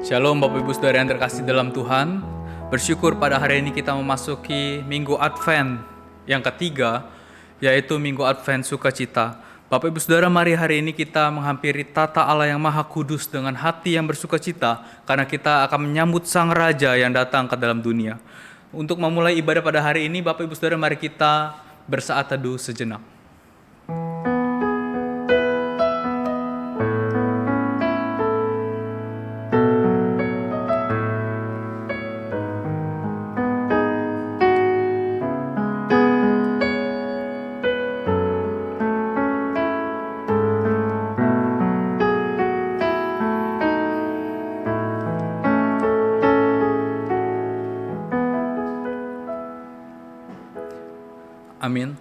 Shalom Bapak Ibu Saudara yang terkasih dalam Tuhan. Bersyukur pada hari ini kita memasuki Minggu Advent yang ketiga, yaitu Minggu Advent Sukacita. Bapak Ibu Saudara, mari hari ini kita menghampiri tata Allah yang Maha Kudus dengan hati yang bersukacita, karena kita akan menyambut Sang Raja yang datang ke dalam dunia. Untuk memulai ibadah pada hari ini, Bapak Ibu Saudara, mari kita bersaat teduh sejenak. Amin.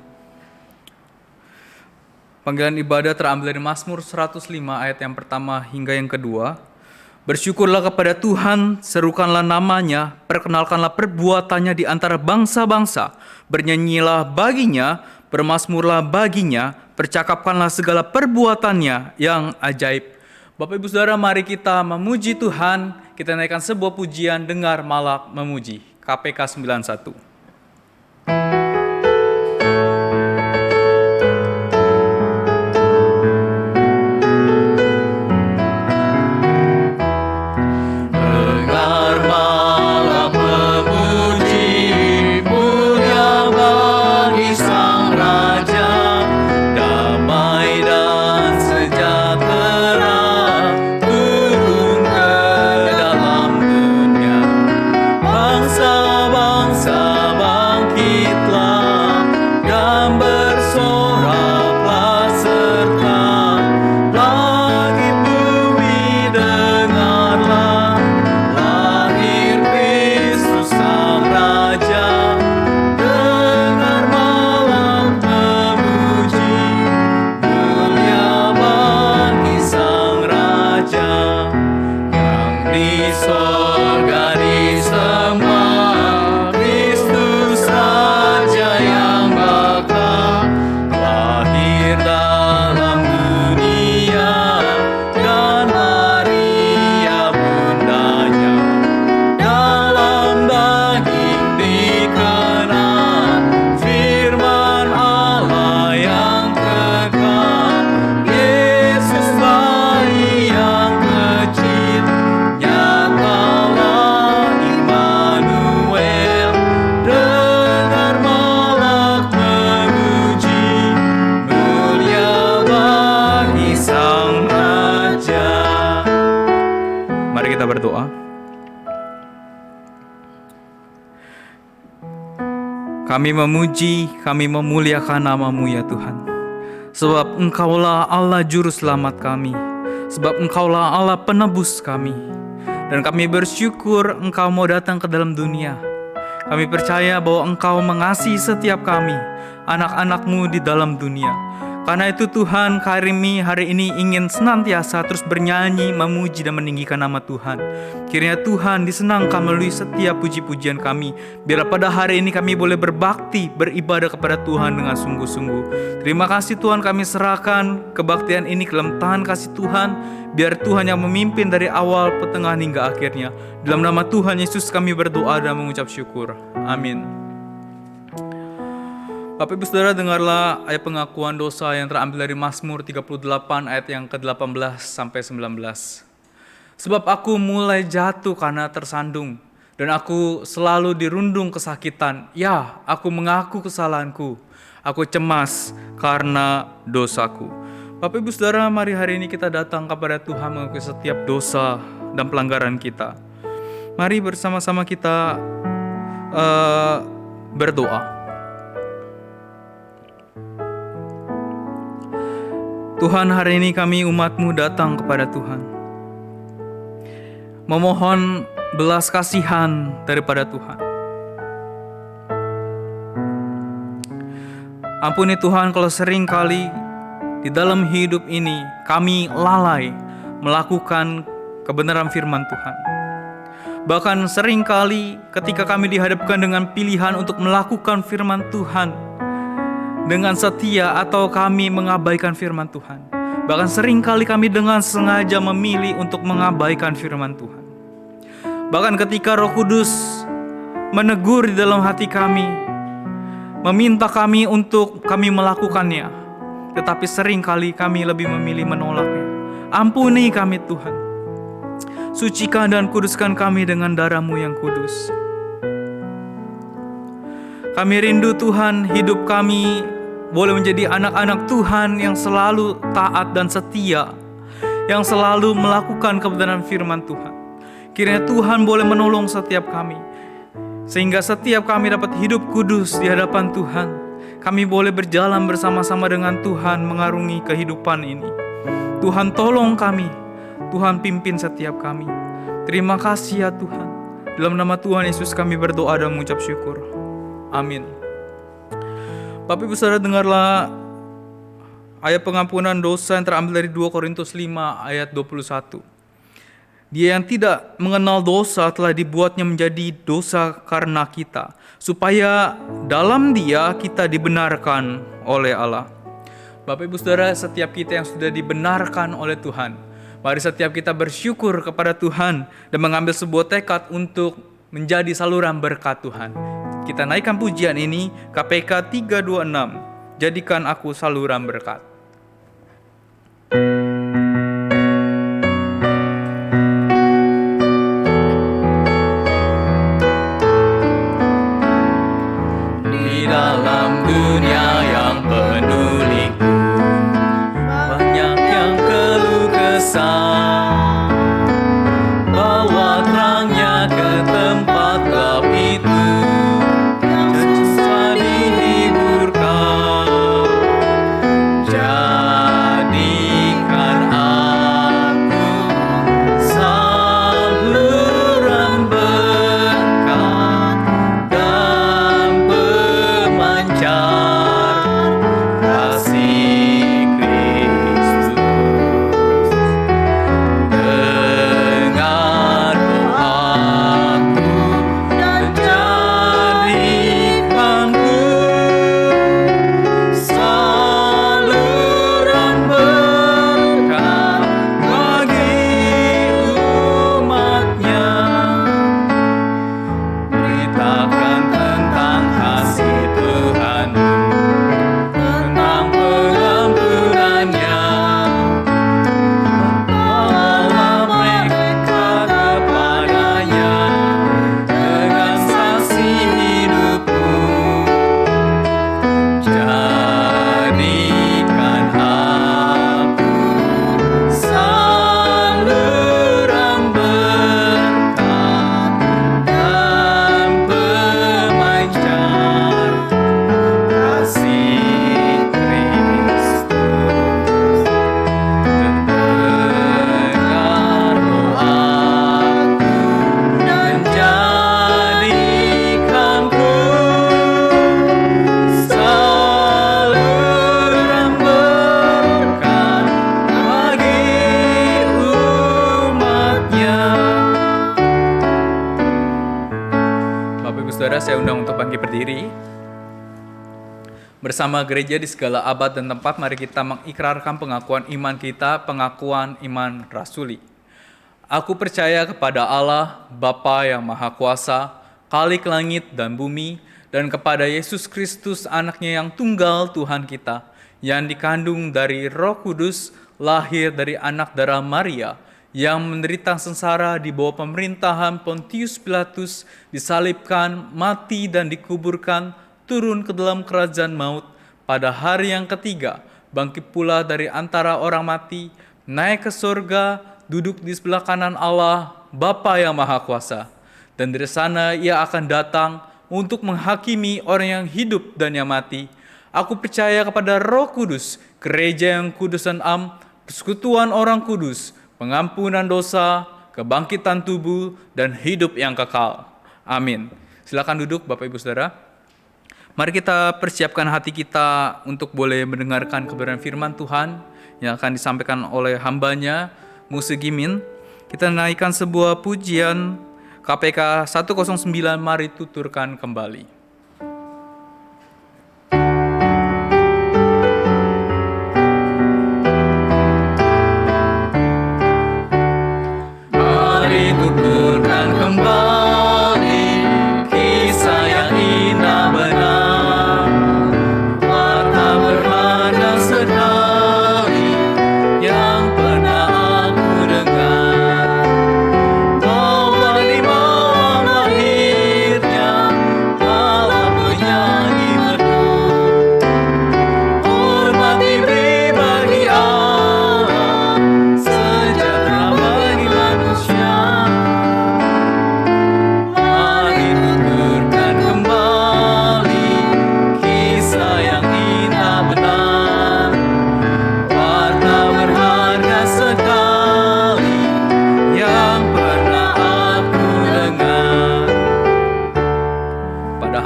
Panggilan ibadah terambil dari Mazmur 105 ayat yang pertama hingga yang kedua. Bersyukurlah kepada Tuhan, serukanlah namanya, perkenalkanlah perbuatannya di antara bangsa-bangsa. Bernyanyilah baginya, bermazmurlah baginya, percakapkanlah segala perbuatannya yang ajaib. Bapak Ibu Saudara, mari kita memuji Tuhan. Kita naikkan sebuah pujian, dengar malak memuji. KPK 91. Kami memuji, kami memuliakan nama-Mu ya Tuhan. Sebab Engkaulah Allah Juru Selamat kami. Sebab Engkaulah Allah penebus kami. Dan kami bersyukur Engkau mau datang ke dalam dunia. Kami percaya bahwa Engkau mengasihi setiap kami, anak-anak-Mu di dalam dunia. Karena itu Tuhan, kami hari ini ingin senantiasa terus bernyanyi, memuji dan meninggikan nama Tuhan. Kiranya Tuhan disenangkan melalui setiap puji-pujian kami. Biar pada hari ini kami boleh berbakti, beribadah kepada Tuhan dengan sungguh-sungguh. Terima kasih Tuhan, kami serahkan kebaktian ini ke dalam tangan kasih Tuhan. Biar Tuhan yang memimpin dari awal, pertengahan hingga akhirnya. Dalam nama Tuhan Yesus kami berdoa dan mengucap syukur. Amin. Bapak Ibu Saudara, dengarlah ayat pengakuan dosa yang terambil dari Mazmur 38 ayat yang ke-18 sampai 19. Sebab aku mulai jatuh karena tersandung, dan aku selalu dirundung kesakitan. Ya, aku mengaku kesalahanku. Aku cemas karena dosaku. Bapak Ibu Saudara, mari hari ini kita datang kepada Tuhan mengakui setiap dosa dan pelanggaran kita. Mari bersama-sama kita berdoa. Tuhan, hari ini kami umat-Mu datang kepada Tuhan, memohon belas kasihan daripada Tuhan. Ampuni Tuhan kalau sering kali di dalam hidup ini kami lalai melakukan kebenaran firman Tuhan. Bahkan sering kali ketika kami dihadapkan dengan pilihan untuk melakukan firman Tuhan dengan setia, atau kami mengabaikan firman Tuhan. Bahkan sering kali kami dengan sengaja memilih untuk mengabaikan firman Tuhan. Bahkan ketika Roh Kudus menegur di dalam hati kami, meminta kami untuk kami melakukannya, tetapi seringkali kami lebih memilih menolaknya. Ampuni kami Tuhan. Sucikan dan kuduskan kami dengan darah-Mu yang kudus. Kami rindu Tuhan, hidup kami boleh menjadi anak-anak Tuhan yang selalu taat dan setia, yang selalu melakukan kebenaran firman Tuhan. Kiranya Tuhan boleh menolong setiap kami, sehingga setiap kami dapat hidup kudus di hadapan Tuhan. Kami boleh berjalan bersama-sama dengan Tuhan mengarungi kehidupan ini. Tuhan tolong kami, Tuhan pimpin setiap kami. Terima kasih ya Tuhan. Dalam nama Tuhan Yesus kami berdoa dan mengucap syukur. Amin. Bapak Ibu Saudara, dengarlah ayat pengampunan dosa yang terambil dari 2 Korintus 5 ayat 21. Dia yang tidak mengenal dosa telah dibuatnya menjadi dosa karena kita, supaya dalam Dia kita dibenarkan oleh Allah. Bapak Ibu Saudara, setiap kita yang sudah dibenarkan oleh Tuhan, mari setiap kita bersyukur kepada Tuhan dan mengambil sebuah tekad untuk menjadi saluran berkat Tuhan. Kita naikkan pujian ini, KPK 326, jadikan aku saluran berkat. Di dalam dunia yang penuh liku, banyak yang keluh kesah, bawa terangnya ke tempat gelap itu, dan susah dihiburkan. Jadikan aku saluran berkat dan pemancar kasih Kristus. Dengar doaku dan jadikanku saluran berkat bagi umat-Nya. Beritakan tentang kasih Tuhan, tentang pengampunan-Nya. Bawalah mereka kepada-Nya dengan saksi hidupmu. Jadikan aku saluran berkat dan pemancar kasih Kristus. Dengar doaku dan jadikanku saluran berkat bagi umat-Nya. Bapak Ibu Saudara, saya undang untuk bangkit berdiri. Bersama gereja di segala abad dan tempat, mari kita mengikrarkan pengakuan iman kita, pengakuan iman rasuli. Aku percaya kepada Allah, Bapa yang Maha Kuasa, Khalik langit dan bumi, dan kepada Yesus Kristus, anaknya yang tunggal Tuhan kita, yang dikandung dari Roh Kudus, lahir dari anak darah Maria, yang menderita sengsara di bawah pemerintahan Pontius Pilatus, disalibkan, mati dan dikuburkan, turun ke dalam kerajaan maut, pada hari yang ketiga, bangkit pula dari antara orang mati, naik ke surga, duduk di sebelah kanan Allah, Bapa yang Maha Kuasa. Dan dari sana Ia akan datang untuk menghakimi orang yang hidup dan yang mati. Aku percaya kepada Roh Kudus, gereja yang kudus dan am, persekutuan orang kudus, pengampunan dosa, kebangkitan tubuh, dan hidup yang kekal. Amin. Silakan duduk Bapak Ibu Saudara. Mari kita persiapkan hati kita untuk boleh mendengarkan kebenaran firman Tuhan yang akan disampaikan oleh hambanya, Muse Gimin. Kita naikkan sebuah pujian KPK 109, mari tuturkan kembali. Mari tuturkan kembali.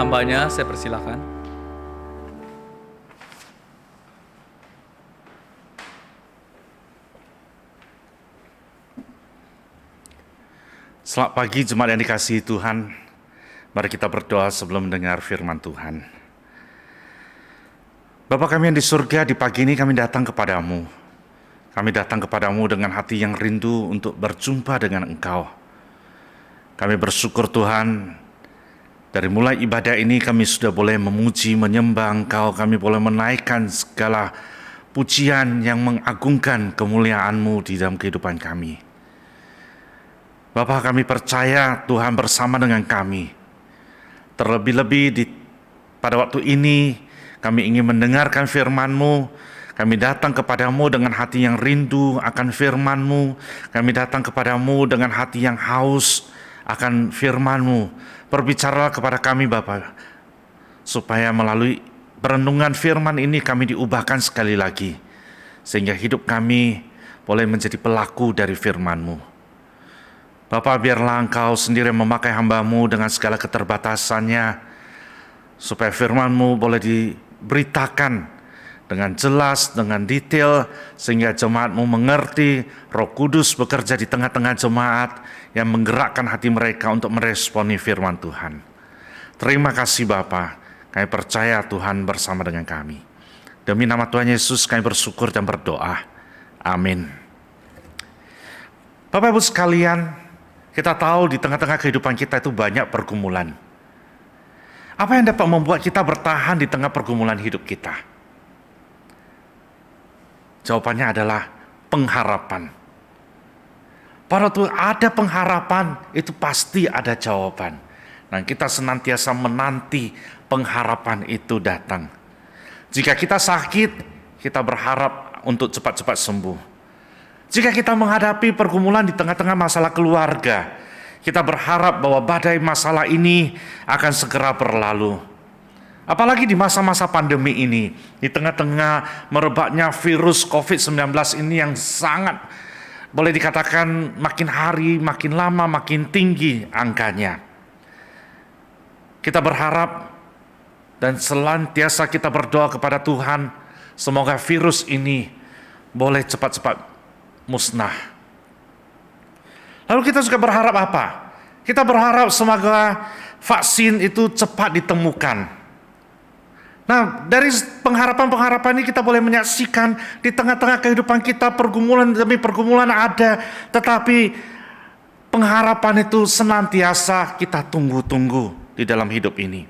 hambanya, saya persilakan. Selamat pagi jemaat yang dikasihi Tuhan. Mari kita berdoa sebelum mendengar firman Tuhan. Bapa kami yang di surga, di pagi ini kami datang kepadamu. Kami datang kepadamu dengan hati yang rindu untuk berjumpa dengan Engkau. Kami bersyukur Tuhan, dari mulai ibadah ini kami sudah boleh memuji, menyembah Engkau. Kami boleh menaikkan segala pujian yang mengagungkan kemuliaan-Mu di dalam kehidupan kami. Bapa, kami percaya Tuhan bersama dengan kami. Terlebih-lebih pada waktu ini kami ingin mendengarkan firman-Mu. Kami datang kepadamu dengan hati yang rindu akan firman-Mu. Kami datang kepadamu dengan hati yang haus akan firman-Mu. Berbicaralah kepada kami Bapa, supaya melalui perenungan firman ini kami diubahkan sekali lagi, sehingga hidup kami boleh menjadi pelaku dari firman-Mu. Bapa, biarlah Engkau sendiri memakai hamba-Mu dengan segala keterbatasannya, supaya firman-Mu boleh diberitakan dengan jelas, dengan detail, sehingga jemaat-Mu mengerti. Roh Kudus bekerja di tengah-tengah jemaat yang menggerakkan hati mereka untuk meresponi firman Tuhan. Terima kasih Bapa, kami percaya Tuhan bersama dengan kami. Demi nama Tuhan Yesus kami bersyukur dan berdoa. Amin. Bapak Ibu sekalian, kita tahu di tengah-tengah kehidupan kita itu banyak pergumulan. Apa yang dapat membuat kita bertahan di tengah pergumulan hidup kita? Jawabannya adalah pengharapan. Pada waktu ada pengharapan, itu pasti ada jawaban. Nah, kita senantiasa menanti pengharapan itu datang. Jika kita sakit, kita berharap untuk cepat-cepat sembuh. Jika kita menghadapi pergumulan di tengah-tengah masalah keluarga, kita berharap bahwa badai masalah ini akan segera berlalu. Apalagi di masa-masa pandemi ini, di tengah-tengah merebaknya virus COVID-19 ini yang sangat, boleh dikatakan makin hari, makin lama, makin tinggi angkanya. Kita berharap dan senantiasa kita berdoa kepada Tuhan, semoga virus ini boleh cepat-cepat musnah. Lalu kita juga berharap apa? Kita berharap semoga vaksin itu cepat ditemukan. Nah, dari pengharapan-pengharapan ini kita boleh menyaksikan di tengah-tengah kehidupan kita pergumulan demi pergumulan ada, tetapi pengharapan itu senantiasa kita tunggu-tunggu di dalam hidup ini.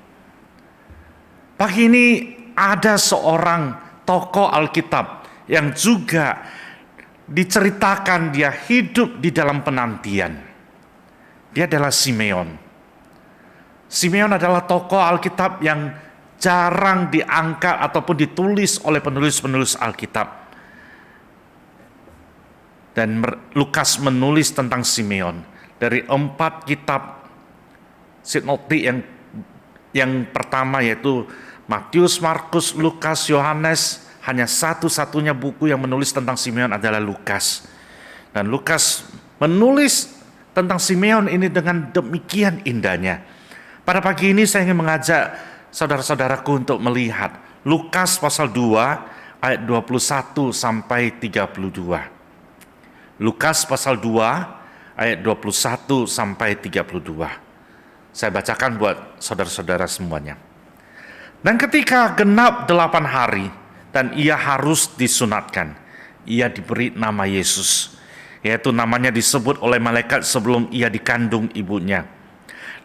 Pagi ini ada seorang tokoh Alkitab yang juga diceritakan dia hidup di dalam penantian. Dia adalah Simeon. Simeon adalah tokoh Alkitab yang jarang diangkat ataupun ditulis oleh penulis-penulis Alkitab. Dan Lukas menulis tentang Simeon dari 4 kitab sinoptik yang pertama, yaitu Matius, Markus, Lukas, Yohanes. Hanya satu-satunya buku yang menulis tentang Simeon adalah Lukas. Dan Lukas menulis tentang Simeon ini dengan demikian indahnya. Pada pagi ini saya ingin mengajak saudara-saudaraku untuk melihat Lukas pasal 2 ayat 21 sampai 32. Lukas pasal 2 ayat 21 sampai 32. Saya bacakan buat saudara-saudara semuanya. Dan ketika genap 8 hari, dan ia harus disunatkan, ia diberi nama Yesus, yaitu namanya disebut oleh malaikat sebelum ia dikandung ibunya.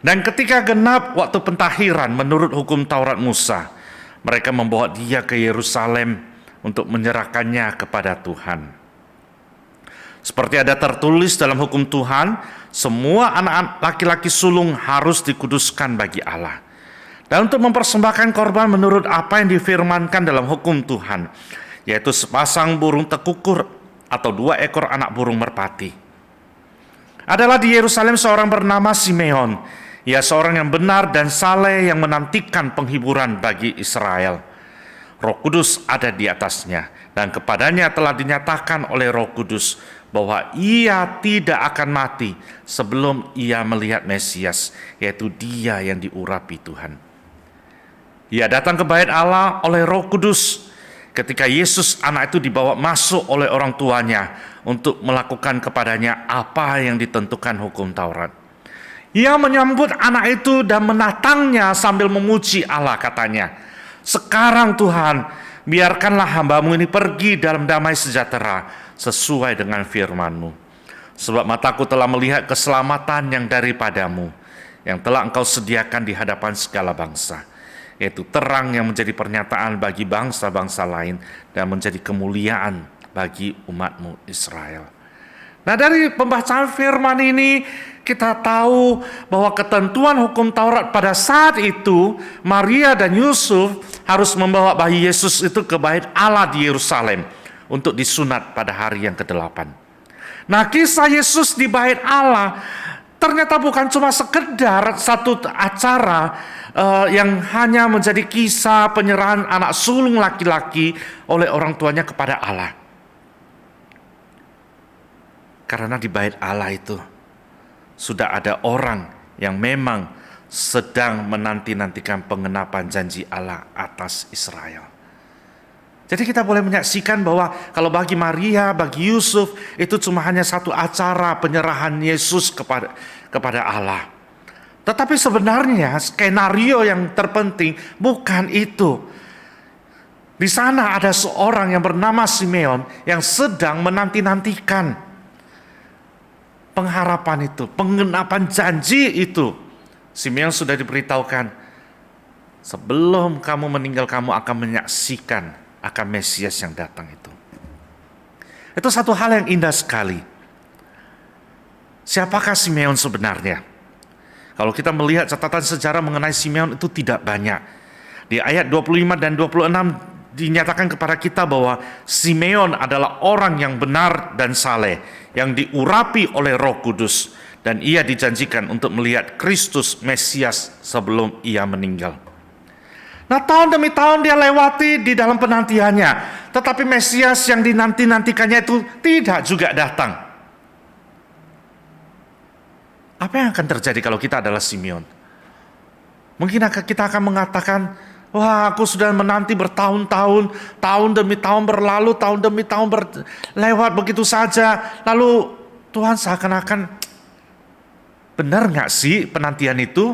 Dan ketika genap waktu pentahiran menurut hukum Taurat Musa, mereka membawa dia ke Yerusalem untuk menyerahkannya kepada Tuhan. Seperti ada tertulis dalam hukum Tuhan, semua anak laki-laki sulung harus dikuduskan bagi Allah. Dan untuk mempersembahkan korban menurut apa yang difirmankan dalam hukum Tuhan, yaitu sepasang burung tekukur atau 2 ekor anak burung merpati. Adalah di Yerusalem seorang bernama Simeon. Ia seorang yang benar dan saleh yang menantikan penghiburan bagi Israel. Roh Kudus ada di atasnya, dan kepadanya telah dinyatakan oleh Roh Kudus bahwa ia tidak akan mati sebelum ia melihat Mesias, yaitu dia yang diurapi Tuhan. Ia datang ke bait Allah oleh Roh Kudus ketika Yesus anak itu dibawa masuk oleh orang tuanya untuk melakukan kepadanya apa yang ditentukan hukum Taurat. Ia menyambut anak itu dan menatangnya sambil memuji Allah, katanya, "Sekarang Tuhan, biarkanlah hamba-Mu ini pergi dalam damai sejahtera sesuai dengan firman-Mu. Sebab mataku telah melihat keselamatan yang daripada-Mu, yang telah Engkau sediakan di hadapan segala bangsa, yaitu terang yang menjadi pernyataan bagi bangsa-bangsa lain dan menjadi kemuliaan bagi umat-Mu Israel." Nah, dari pembacaan firman ini kita tahu bahwa ketentuan hukum Taurat pada saat itu, Maria dan Yusuf harus membawa bayi Yesus itu ke bait Allah di Yerusalem untuk disunat pada hari yang ke-8. Nah, kisah Yesus di bait Allah ternyata bukan cuma sekedar satu acara yang hanya menjadi kisah penyerahan anak sulung laki-laki oleh orang tuanya kepada Allah. Karena di bait Allah itu sudah ada orang yang memang sedang menanti-nantikan pengenapan janji Allah atas Israel. Jadi kita boleh menyaksikan bahwa kalau bagi Maria, bagi Yusuf, itu cuma hanya satu acara penyerahan Yesus kepada Allah. Tetapi sebenarnya skenario yang terpenting bukan itu. Di sana ada seorang yang bernama Simeon yang sedang menanti-nantikan pengharapan itu, pengenapan janji itu. Simeon sudah diberitahukan, sebelum kamu meninggal kamu akan menyaksikan akan Mesias yang datang itu. Itu satu hal yang indah sekali. Siapakah Simeon sebenarnya? Kalau kita melihat catatan sejarah mengenai Simeon itu tidak banyak. Di ayat 25 dan 26 dinyatakan kepada kita bahwa Simeon adalah orang yang benar dan saleh, yang diurapi oleh Roh Kudus, dan ia dijanjikan untuk melihat Kristus Mesias sebelum ia meninggal. Nah, tahun demi tahun dia lewati di dalam penantiannya, tetapi Mesias yang dinanti-nantikannya itu tidak juga datang. Apa yang akan terjadi kalau kita adalah Simeon? Mungkin kita akan mengatakan, wah, aku sudah menanti bertahun-tahun, tahun demi tahun berlalu, tahun demi tahun lewat begitu saja. Lalu Tuhan seakan-akan, benar gak sih penantian itu?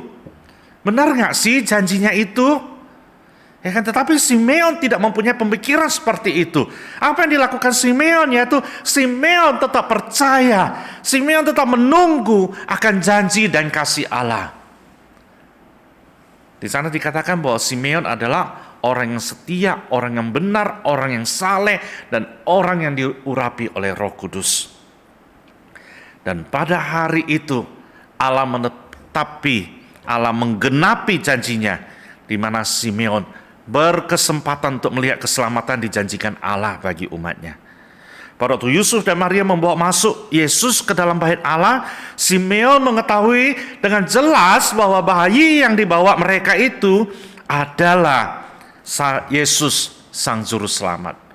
Benar gak sih janjinya itu? Ya kan, tetapi Simeon tidak mempunyai pemikiran seperti itu. Apa yang dilakukan Simeon, yaitu Simeon tetap percaya, Simeon tetap menunggu akan janji dan kasih Allah. Di sana dikatakan bahwa Simeon adalah orang yang setia, orang yang benar, orang yang saleh, dan orang yang diurapi oleh Roh Kudus. Dan pada hari itu Allah menggenapi janjinya, di mana Simeon berkesempatan untuk melihat keselamatan dijanjikan Allah bagi umatnya. Pada waktu Yusuf dan Maria membawa masuk Yesus ke dalam bait Allah, Simeon mengetahui dengan jelas bahwa bayi yang dibawa mereka itu adalah Yesus Sang Juru Selamat.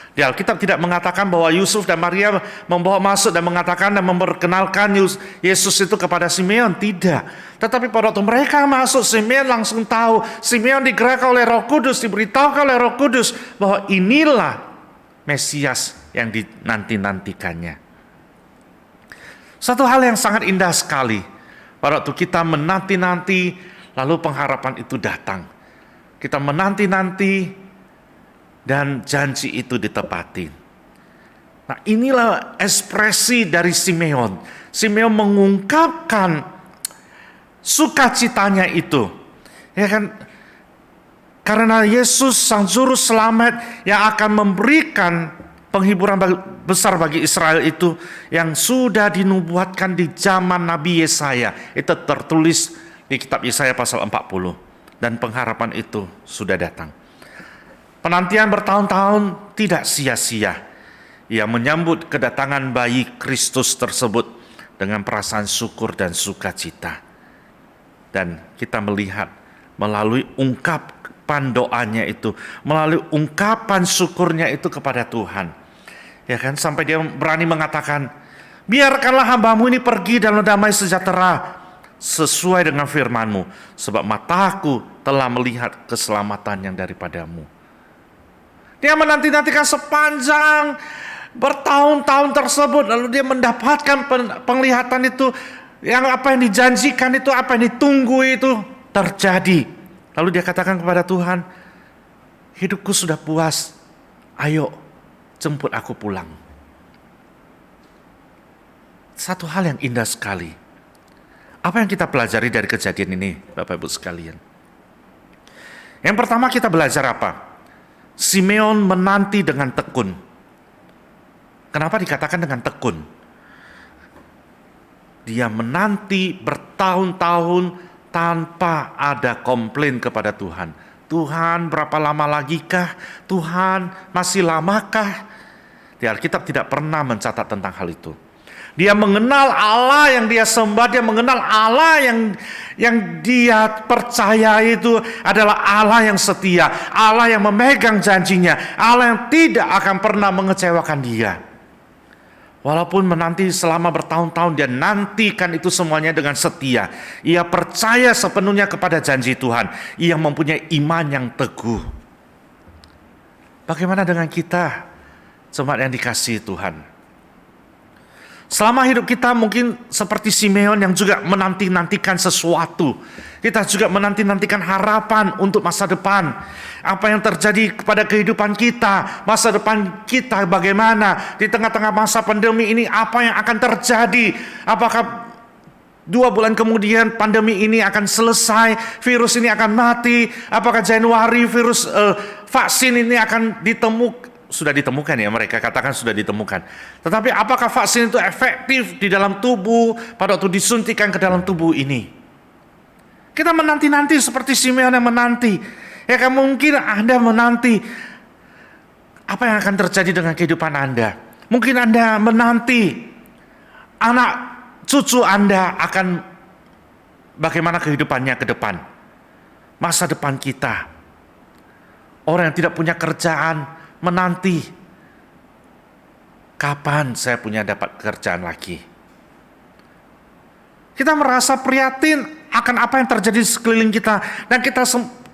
Di Alkitab tidak mengatakan bahwa Yusuf dan Maria membawa masuk dan mengatakan dan memperkenalkan Yesus itu kepada Simeon. Tidak. Tetapi pada waktu mereka masuk, Simeon langsung tahu. Simeon digerakkan oleh Roh Kudus, diberitahukan oleh Roh Kudus bahwa inilah Mesias yang dinanti-nantikannya. Satu hal yang sangat indah sekali. Pada waktu kita menanti-nanti, lalu pengharapan itu datang. Kita menanti-nanti, dan janji itu ditepati. Nah, inilah ekspresi dari Simeon. Simeon mengungkapkan sukacitanya itu. Ya kan? Karena Yesus Sang Juru Selamat yang akan memberikan penghiburan besar bagi Israel itu, yang sudah dinubuatkan di zaman Nabi Yesaya. Itu tertulis di kitab Yesaya pasal 40. Dan pengharapan itu sudah datang. Penantian bertahun-tahun tidak sia-sia. Ia menyambut kedatangan bayi Kristus tersebut dengan perasaan syukur dan sukacita. Dan kita melihat melalui ungkapan doanya itu, melalui ungkapan syukurnya itu kepada Tuhan. Ya kan, sampai dia berani mengatakan, biarkanlah hamba-Mu ini pergi dalam damai sejahtera sesuai dengan firman-Mu, sebab mataku telah melihat keselamatan yang daripadamu. Dia menanti-nantikan sepanjang bertahun-tahun tersebut, lalu dia mendapatkan penglihatan itu, yang apa yang dijanjikan itu, apa yang ditunggu itu terjadi. Lalu dia katakan kepada Tuhan, hidupku sudah puas, ayo jemput aku pulang. Satu hal yang indah sekali. Apa yang kita pelajari dari kejadian ini, Bapak Ibu sekalian? Yang pertama kita belajar apa? Simeon menanti dengan tekun. Kenapa dikatakan dengan tekun? Dia menanti bertahun-tahun tanpa ada komplain kepada Tuhan. Tuhan, berapa lama lagi kah? Tuhan, masih lamakah? Di Alkitab tidak pernah mencatat tentang hal itu. Dia mengenal Allah yang dia sembah, dia mengenal Allah yang dia percaya itu adalah Allah yang setia, Allah yang memegang janjinya, Allah yang tidak akan pernah mengecewakan dia. Walaupun menanti selama bertahun-tahun, dia nantikan itu semuanya dengan setia. Ia percaya sepenuhnya kepada janji Tuhan. Ia mempunyai iman yang teguh. Bagaimana dengan kita, jemaat yang dikasihi Tuhan? Selama hidup kita mungkin seperti Simeon yang juga menanti-nantikan sesuatu. Kita juga menanti-nantikan harapan untuk masa depan. Apa yang terjadi kepada kehidupan kita, masa depan kita bagaimana. Di tengah-tengah masa pandemi ini apa yang akan terjadi. Apakah 2 bulan kemudian pandemi ini akan selesai, virus ini akan mati. Apakah Januari vaksin ini akan ditemukan. Sudah ditemukan ya, mereka katakan sudah ditemukan. Tetapi apakah vaksin itu efektif di dalam tubuh pada waktu disuntikan ke dalam tubuh ini? Kita menanti-nanti seperti Simeon yang menanti. Ya kan, mungkin Anda menanti apa yang akan terjadi dengan kehidupan Anda. Mungkin Anda menanti anak cucu Anda akan bagaimana kehidupannya ke depan. Masa depan kita. Orang yang tidak punya kerjaan menanti, kapan saya punya dapat pekerjaan lagi. Kita merasa prihatin akan apa yang terjadi di sekeliling kita, dan kita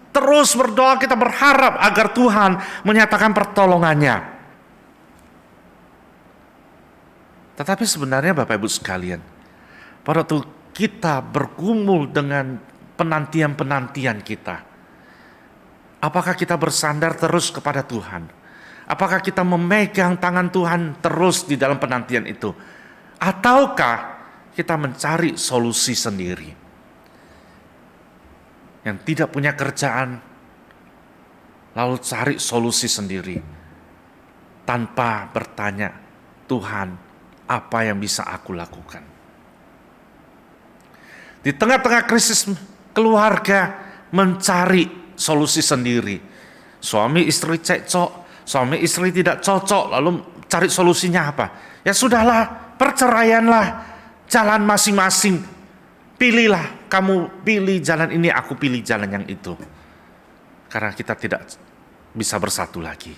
terus berdoa, kita berharap agar Tuhan menyatakan pertolongannya. Tetapi sebenarnya Bapak Ibu sekalian, pada waktu kita bergumul dengan penantian-penantian kita, apakah kita bersandar terus kepada Tuhan? Apakah kita memegang tangan Tuhan terus di dalam penantian itu? Ataukah kita mencari solusi sendiri? Yang tidak punya kerjaan, lalu cari solusi sendiri. Tanpa bertanya, Tuhan, apa yang bisa aku lakukan? Di tengah-tengah krisis keluarga, mencari solusi sendiri. Suami istri cekcok, suami istri tidak cocok, lalu cari solusinya apa? Ya sudahlah, perceraianlah, jalan masing-masing. Pilihlah, kamu pilih jalan ini, aku pilih jalan yang itu. Karena kita tidak bisa bersatu lagi.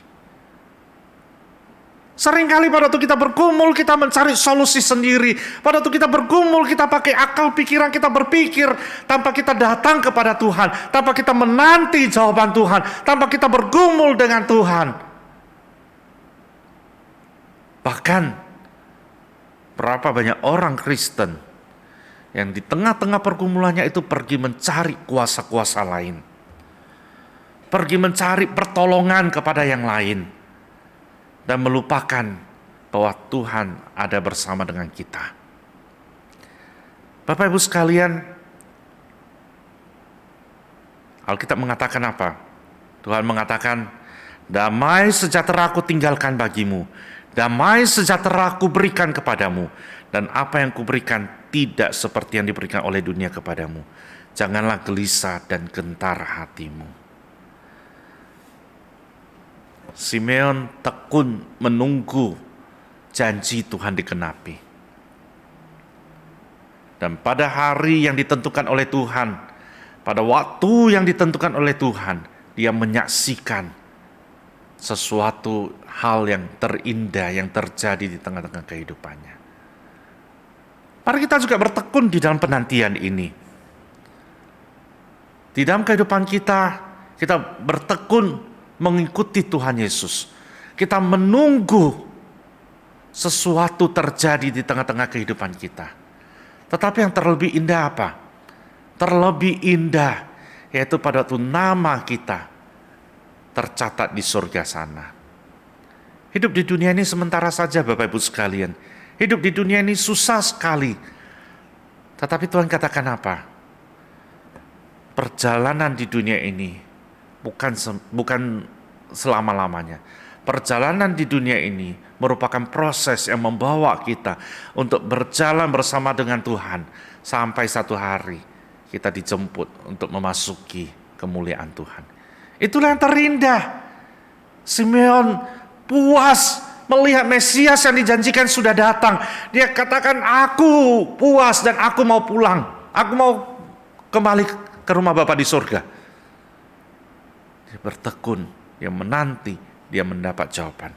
Seringkali pada waktu kita bergumul, kita mencari solusi sendiri. Pada waktu kita bergumul, kita pakai akal pikiran, kita berpikir tanpa kita datang kepada Tuhan, tanpa kita menanti jawaban Tuhan, tanpa kita bergumul dengan Tuhan. Bahkan berapa banyak orang Kristen yang di tengah-tengah pergumulannya itu pergi mencari kuasa-kuasa lain, pergi mencari pertolongan kepada yang lain, dan melupakan bahwa Tuhan ada bersama dengan kita. Bapak Ibu sekalian, Alkitab mengatakan apa? Tuhan mengatakan, damai sejahtera aku tinggalkan bagimu, damai sejahtera aku berikan kepadamu, dan apa yang kuberikan tidak seperti yang diberikan oleh dunia kepadamu. Janganlah gelisah dan gentar hatimu. Simeon tekun menunggu janji Tuhan digenapi. Dan pada hari yang ditentukan oleh Tuhan, pada waktu yang ditentukan oleh Tuhan, dia menyaksikan sesuatu hal yang terindah yang terjadi di tengah-tengah kehidupannya. Mari kita juga bertekun di dalam penantian ini. Di dalam kehidupan kita bertekun mengikuti Tuhan Yesus. Kita menunggu sesuatu terjadi di tengah-tengah kehidupan kita. Tetapi yang terlebih indah apa? Terlebih indah, yaitu pada waktu nama kita tercatat di surga sana. Hidup di dunia ini sementara saja Bapak Ibu sekalian. Hidup di dunia ini susah sekali. Tetapi Tuhan katakan apa? Perjalanan di dunia ini bukan selama-lamanya. Perjalanan di dunia ini merupakan proses yang membawa kita untuk berjalan bersama dengan Tuhan sampai satu hari kita dijemput untuk memasuki kemuliaan Tuhan. Itulah yang terindah. Simeon puas melihat Mesias yang dijanjikan sudah datang. Dia katakan, aku puas dan aku mau pulang. Aku mau kembali ke rumah Bapa di surga. Dia bertekun, dia menanti, dia mendapat jawaban.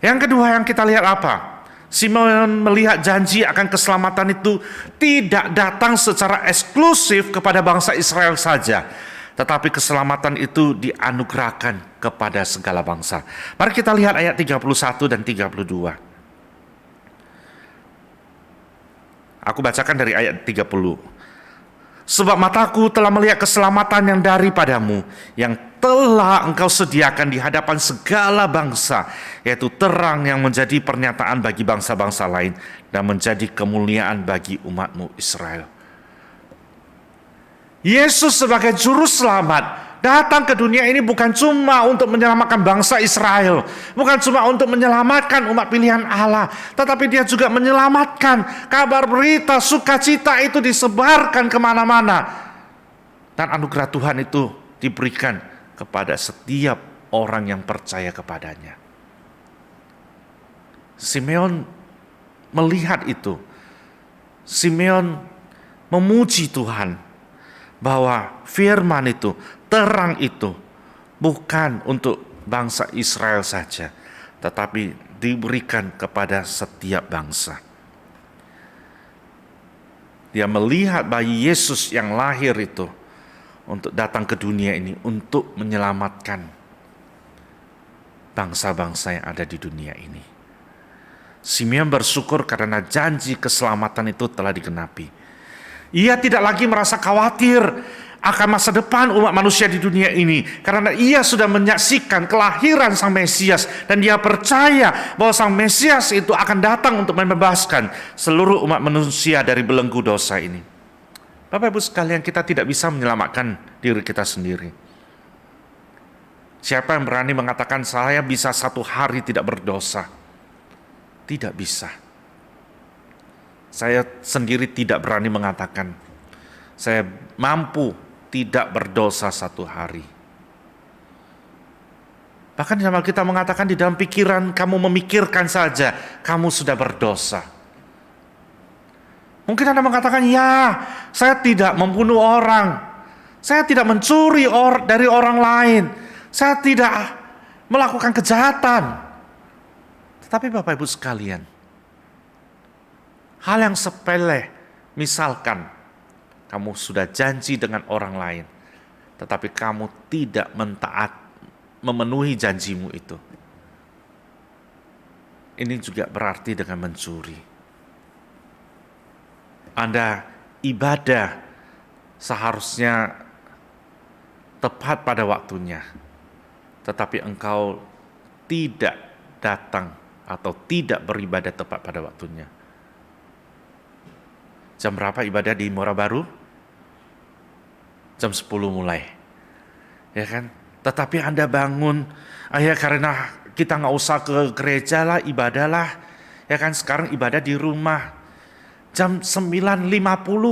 Yang kedua yang kita lihat apa? Simeon melihat janji akan keselamatan itu tidak datang secara eksklusif kepada bangsa Israel saja. Tetapi keselamatan itu dianugerahkan kepada segala bangsa. Mari kita lihat ayat 31 dan 32. Aku bacakan dari ayat 30. Sebab mataku telah melihat keselamatan yang daripadamu, yang telah engkau sediakan di hadapan segala bangsa, yaitu terang yang menjadi pernyataan bagi bangsa-bangsa lain, dan menjadi kemuliaan bagi umatmu Israel. Yesus sebagai juru selamat datang ke dunia ini bukan cuma untuk menyelamatkan bangsa Israel, bukan cuma untuk menyelamatkan umat pilihan Allah, tetapi dia juga menyelamatkan. Kabar berita sukacita itu disebarkan kemana-mana, dan anugerah Tuhan itu diberikan kepada setiap orang yang percaya kepadanya. Simeon melihat itu. Simeon memuji Tuhan bahwa firman itu, terang itu bukan untuk bangsa Israel saja, tetapi diberikan kepada setiap bangsa. Dia melihat bayi Yesus yang lahir itu untuk datang ke dunia ini untuk menyelamatkan bangsa-bangsa yang ada di dunia ini. Simeon bersyukur karena janji keselamatan itu telah digenapi. Ia tidak lagi merasa khawatir akan masa depan umat manusia di dunia ini, karena ia sudah menyaksikan kelahiran Sang Mesias, dan dia percaya bahwa Sang Mesias itu akan datang untuk membebaskan seluruh umat manusia dari belenggu dosa ini. Bapak Ibu sekalian, kita tidak bisa menyelamatkan diri kita sendiri. Siapa yang berani mengatakan saya bisa satu hari tidak berdosa? Tidak bisa. Saya sendiri tidak berani mengatakan saya mampu tidak berdosa satu hari. Bahkan dalam Alkitab mengatakan di dalam pikiran kamu memikirkan saja kamu sudah berdosa. Mungkin Anda mengatakan, ya saya tidak membunuh orang, saya tidak mencuri dari orang lain, saya tidak melakukan kejahatan. Tetapi Bapak Ibu sekalian, hal yang sepele, misalkan kamu sudah janji dengan orang lain, tetapi kamu tidak memenuhi janjimu itu. Ini juga berarti dengan mencuri. Anda ibadah seharusnya tepat pada waktunya, tetapi engkau tidak datang atau tidak beribadah tepat pada waktunya. Jam berapa ibadah di Muara Baru? Jam 10 mulai. Ya kan? Tetapi Anda bangun, ya karena kita nggak usah ke gereja lah, ibadahlah. Ya kan, sekarang ibadah di rumah. Jam 9.50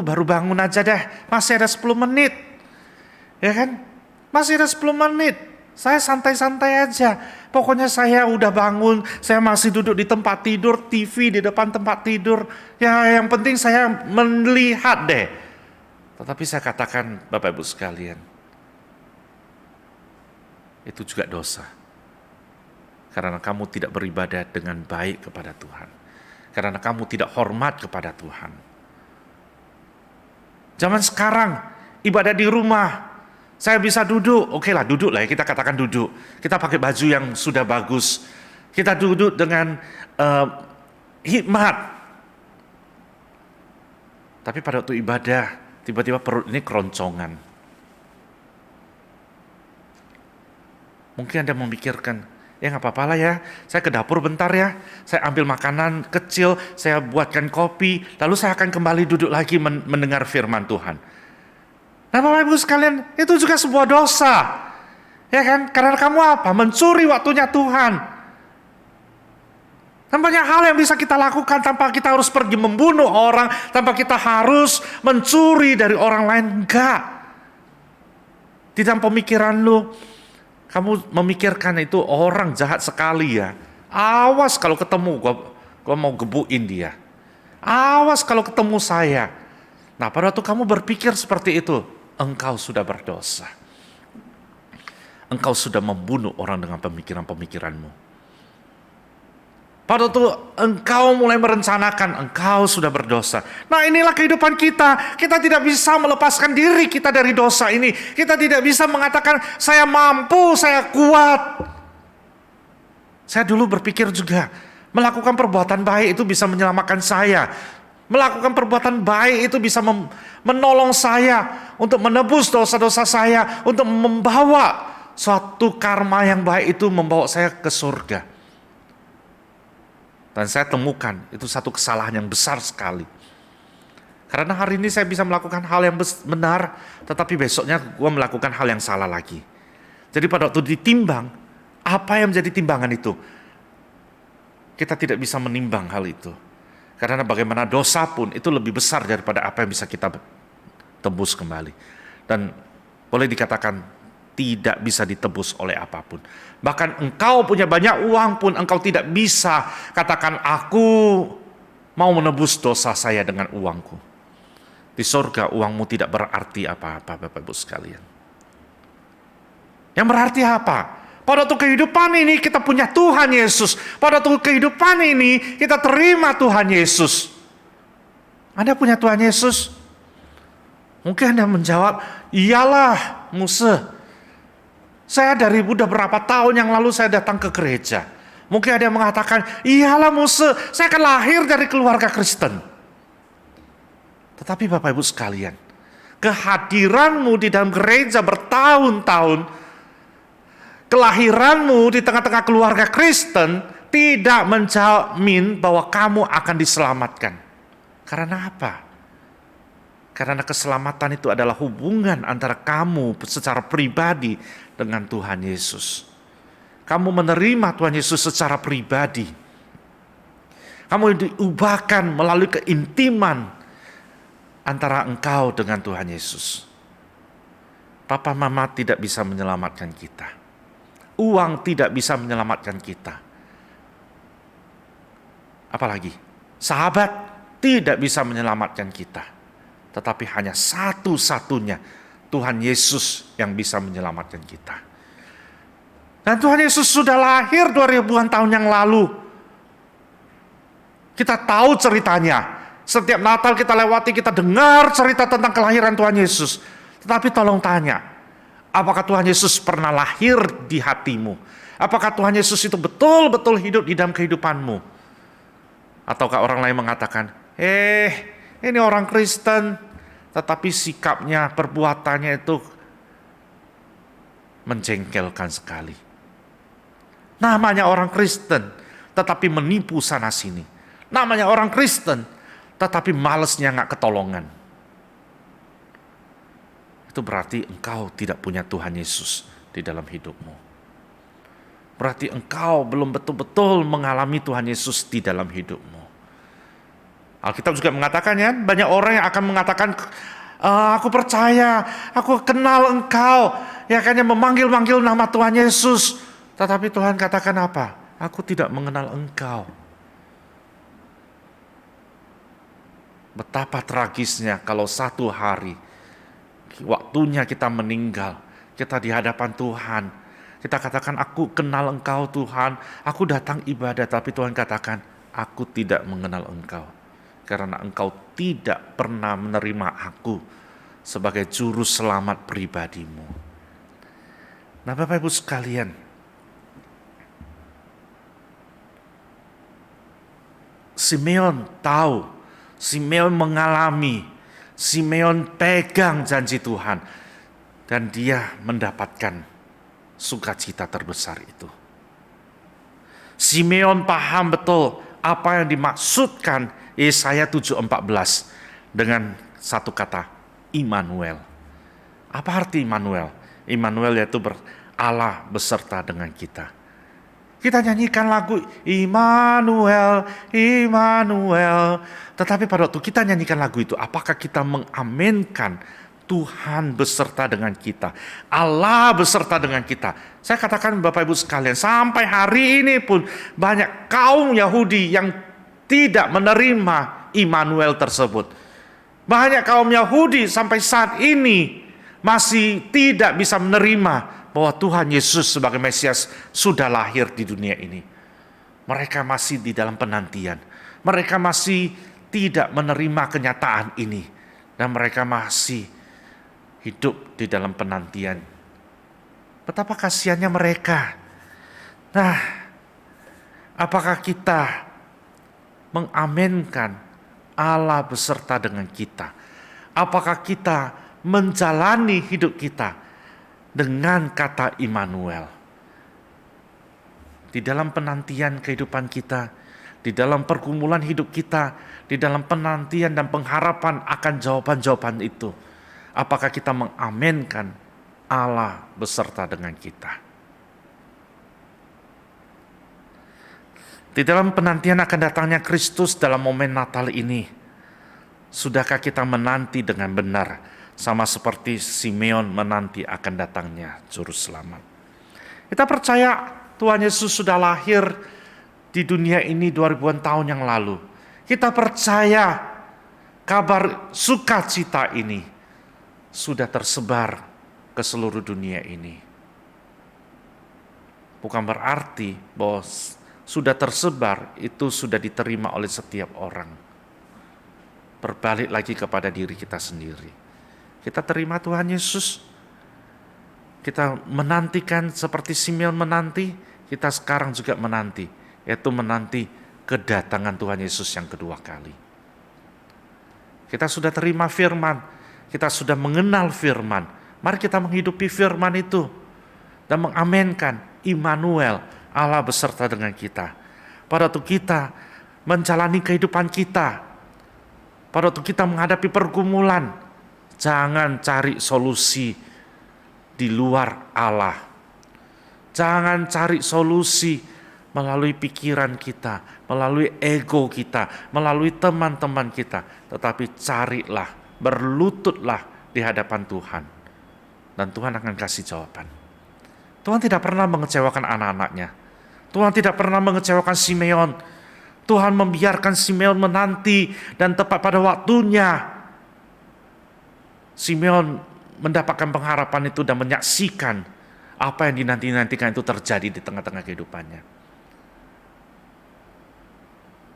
baru bangun aja deh. Masih ada 10 menit. Ya kan? Masih ada 10 menit. Saya santai-santai aja. Pokoknya saya udah bangun, saya masih duduk di tempat tidur, TV di depan tempat tidur. Ya yang penting saya melihat deh. Tetapi saya katakan Bapak Ibu sekalian, itu juga dosa. Karena kamu tidak beribadah dengan baik kepada Tuhan. karena kamu tidak hormat kepada Tuhan. Zaman sekarang, ibadah di rumah, saya bisa duduk, oke lah duduk lah ya, kita katakan duduk. Kita pakai baju yang sudah bagus, kita duduk dengan hikmat. Tapi pada waktu ibadah, tiba-tiba perut ini keroncongan. Mungkin Anda memikirkan, ya nggak apa-apa lah ya, saya ke dapur bentar ya, saya ambil makanan kecil, saya buatkan kopi, lalu saya akan kembali duduk lagi mendengar firman Tuhan. Nah Bapak Ibu sekalian, itu juga sebuah dosa. Ya kan, karena kamu apa? Mencuri waktunya Tuhan. Dan banyak hal yang bisa kita lakukan tanpa kita harus pergi membunuh orang, tanpa kita harus mencuri dari orang lain. Enggak. Di dalam pemikiran lu, kamu memikirkan itu orang jahat sekali ya. Awas kalau ketemu, gua mau gebukin dia. Awas kalau ketemu saya. Nah pada waktu kamu berpikir seperti itu, engkau sudah berdosa. Engkau sudah membunuh orang dengan pemikiran-pemikiranmu. Pada waktu engkau mulai merencanakan, engkau sudah berdosa. Nah inilah kehidupan kita. Kita tidak bisa melepaskan diri kita dari dosa ini. Kita tidak bisa mengatakan, saya mampu, saya kuat. Saya dulu berpikir juga, melakukan perbuatan baik itu bisa menyelamatkan saya. Melakukan perbuatan baik itu bisa menolong saya untuk menebus dosa-dosa saya. Untuk membawa suatu karma yang baik itu membawa saya ke surga. Dan saya temukan itu satu kesalahan yang besar sekali. Karena hari ini saya bisa melakukan hal yang benar, tetapi besoknya gue melakukan hal yang salah lagi. Jadi pada waktu ditimbang, apa yang menjadi timbangan itu? Kita tidak bisa menimbang hal itu. Karena bagaimana dosa pun itu lebih besar daripada apa yang bisa kita tebus kembali. Dan boleh dikatakan tidak bisa ditebus oleh apapun. Bahkan engkau punya banyak uang pun engkau tidak bisa katakan aku mau menebus dosa saya dengan uangku. Di surga uangmu tidak berarti apa-apa Bapak Ibu sekalian. Yang berarti apa? Pada waktu kehidupan ini kita punya Tuhan Yesus. Pada waktu kehidupan ini kita terima Tuhan Yesus. Anda punya Tuhan Yesus? Mungkin Anda menjawab, iyalah Musa. Saya dari udah berapa tahun yang lalu saya datang ke gereja. Mungkin ada yang mengatakan, iyalah Musa, saya kan lahir dari keluarga Kristen. Tetapi Bapak Ibu sekalian, kehadiranmu di dalam gereja bertahun-tahun, kelahiranmu di tengah-tengah keluarga Kristen, tidak menjamin bahwa kamu akan diselamatkan. Karena apa? Karena keselamatan itu adalah hubungan antara kamu secara pribadi dengan Tuhan Yesus. Kamu menerima Tuhan Yesus secara pribadi. Kamu diubahkan melalui keintiman antara engkau dengan Tuhan Yesus. Papa mama tidak bisa menyelamatkan kita. Uang tidak bisa menyelamatkan kita. Apalagi sahabat tidak bisa menyelamatkan kita. Tetapi hanya satu-satunya Tuhan Yesus yang bisa menyelamatkan kita. Dan Tuhan Yesus sudah lahir 2000-an tahun yang lalu. Kita tahu ceritanya. Setiap Natal kita lewati, kita dengar cerita tentang kelahiran Tuhan Yesus. Tetapi tolong tanya, apakah Tuhan Yesus pernah lahir di hatimu? Apakah Tuhan Yesus itu betul-betul hidup di dalam kehidupanmu? Ataukah orang lain mengatakan, ini orang Kristen, tetapi sikapnya, perbuatannya itu menjengkelkan sekali. Namanya orang Kristen, tetapi menipu sana sini. Namanya orang Kristen, tetapi malesnya nggak ketolongan. Itu berarti engkau tidak punya Tuhan Yesus di dalam hidupmu. Berarti engkau belum betul-betul mengalami Tuhan Yesus di dalam hidupmu. Alkitab juga mengatakan ya, banyak orang yang akan mengatakan, aku percaya, aku kenal engkau, ya kan, yang memanggil-manggil nama Tuhan Yesus. Tetapi Tuhan katakan apa? Aku tidak mengenal engkau. Betapa tragisnya kalau satu hari, waktunya kita meninggal, kita di hadapan Tuhan, kita katakan, aku kenal engkau Tuhan, aku datang ibadah, tapi Tuhan katakan, aku tidak mengenal engkau, karena engkau tidak pernah menerima aku sebagai juru selamat pribadimu. Nah, Bapak Ibu sekalian, Simeon tahu, Simeon mengalami, Simeon pegang janji Tuhan, dan dia mendapatkan sukacita terbesar itu. Simeon paham betul apa yang dimaksudkan Yesaya 7:14 dengan satu kata, Immanuel. Apa arti Immanuel? Immanuel yaitu Allah beserta dengan kita. Kita nyanyikan lagu Immanuel, Immanuel. Tetapi pada waktu kita nyanyikan lagu itu, apakah kita mengaminkan Tuhan beserta dengan kita, Allah beserta dengan kita? Saya katakan Bapak Ibu sekalian, sampai hari ini pun banyak kaum Yahudi yang tidak menerima Immanuel tersebut. Banyak kaum Yahudi sampai saat ini masih tidak bisa menerima bahwa Tuhan Yesus sebagai Mesias sudah lahir di dunia ini. Mereka masih di dalam penantian. Mereka masih tidak menerima kenyataan ini. Dan mereka masih hidup di dalam penantian. Betapa kasihannya mereka. Nah, apakah kita mengaminkan Allah beserta dengan kita? Apakah kita menjalani hidup kita dengan kata Immanuel? Di dalam penantian kehidupan kita, di dalam pergumulan hidup kita, di dalam penantian dan pengharapan akan jawaban-jawaban itu, apakah kita mengaminkan Allah beserta dengan kita? Di dalam penantian akan datangnya Kristus dalam momen Natal ini, sudahkah kita menanti dengan benar, sama seperti Simeon menanti akan datangnya Juru Selamat? Kita percaya Tuhan Yesus sudah lahir di dunia ini 2000-an tahun yang lalu. Kita percaya kabar sukacita ini sudah tersebar ke seluruh dunia ini. Bukan berarti bahwa sudah tersebar itu sudah diterima oleh setiap orang. Berbalik lagi kepada diri kita sendiri. Kita terima Tuhan Yesus. Kita menantikan seperti Simeon menanti, kita sekarang juga menanti, yaitu menanti kedatangan Tuhan Yesus yang kedua kali. Kita sudah terima firman, kita sudah mengenal firman. Mari kita menghidupi firman itu dan mengaminkan Immanuel, Allah beserta dengan kita. Pada waktu kita menjalani kehidupan kita, pada waktu kita menghadapi pergumulan, jangan cari solusi di luar Allah. Jangan cari solusi melalui pikiran kita, melalui ego kita, melalui teman-teman kita. Tetapi carilah, berlututlah di hadapan Tuhan. Dan Tuhan akan kasih jawaban. Tuhan tidak pernah mengecewakan anak-anaknya. Tuhan tidak pernah mengecewakan Simeon. Tuhan membiarkan Simeon menanti dan tepat pada waktunya Simeon mendapatkan pengharapan itu dan menyaksikan apa yang dinanti-nantikan itu terjadi di tengah-tengah kehidupannya.